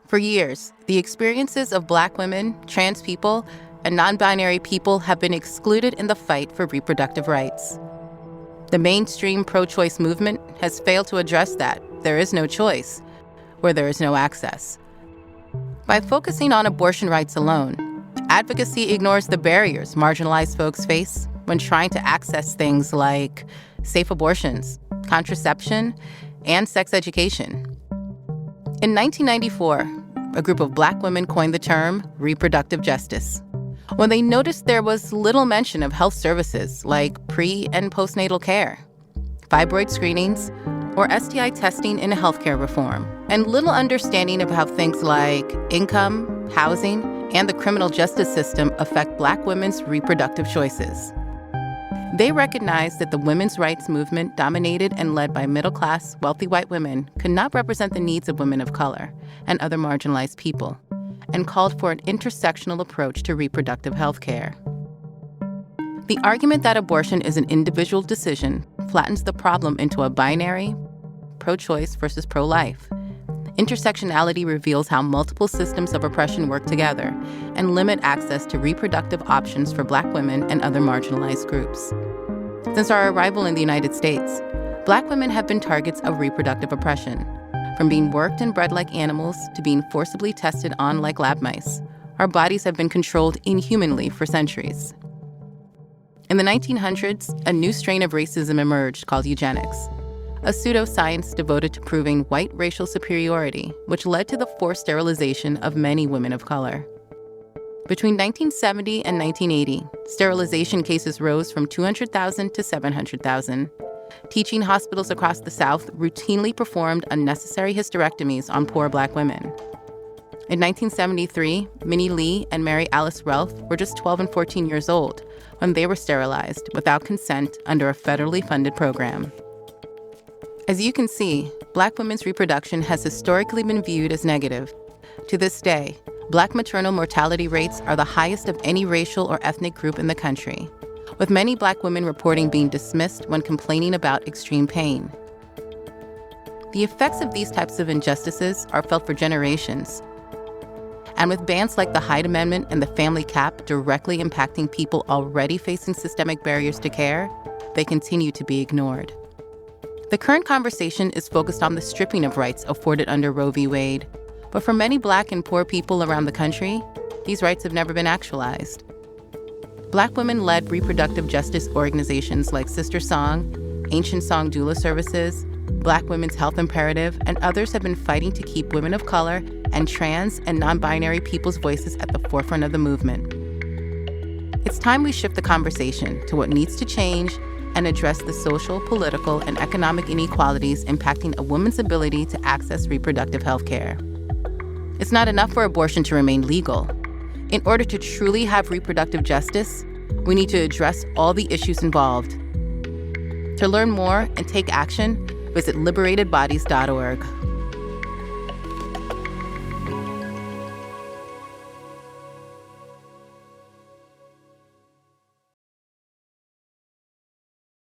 For years, the experiences of Black women, trans people, and non-binary people have been excluded in the fight for reproductive rights. The mainstream pro-choice movement has failed to address that there is no choice where there is no access. By focusing on abortion rights alone, advocacy ignores the barriers marginalized folks face when trying to access things like safe abortions, contraception, and sex education. In 1994, a group of Black women coined the term reproductive justice when they noticed there was little mention of health services like pre- and postnatal care, fibroid screenings, or STI testing in healthcare reform, and little understanding of how things like income, housing, and the criminal justice system affect Black women's reproductive choices. They recognized that the women's rights movement, dominated and led by middle-class, wealthy white women, could not represent the needs of women of color and other marginalized people, and called for an intersectional approach to reproductive health care. The argument that abortion is an individual decision flattens the problem into a binary, pro-choice versus pro-life. Intersectionality reveals how multiple systems of oppression work together and limit access to reproductive options for Black women and other marginalized groups. Since our arrival in the United States, Black women have been targets of reproductive oppression. From being worked and bred like animals to being forcibly tested on like lab mice, our bodies have been controlled inhumanly for centuries. In the 1900s, a new strain of racism emerged called eugenics, a pseudoscience devoted to proving white racial superiority, which led to the forced sterilization of many women of color. Between 1970 and 1980, sterilization cases rose from 200,000 to 700,000. Teaching hospitals across the South routinely performed unnecessary hysterectomies on poor Black women. In 1973, Minnie Lee and Mary Alice Relf were just 12 and 14 years old when they were sterilized without consent under a federally funded program. As you can see, Black women's reproduction has historically been viewed as negative. To this day, Black maternal mortality rates are the highest of any racial or ethnic group in the country, with many Black women reporting being dismissed when complaining about extreme pain. The effects of these types of injustices are felt for generations. And with bans like the Hyde Amendment and the Family Cap directly impacting people already facing systemic barriers to care, they continue to be ignored. The current conversation is focused on the stripping of rights afforded under Roe v. Wade, but for many Black and poor people around the country, these rights have never been actualized. Black women-led reproductive justice organizations like Sister Song, Ancient Song Doula Services, Black Women's Health Imperative, and others have been fighting to keep women of color and trans and non-binary people's voices at the forefront of the movement. It's time we shift the conversation to what needs to change and address the social, political, and economic inequalities impacting a woman's ability to access reproductive health care. It's not enough for abortion to remain legal. In order to truly have reproductive justice, we need to address all the issues involved. To learn more and take action, visit liberatedbodies.org.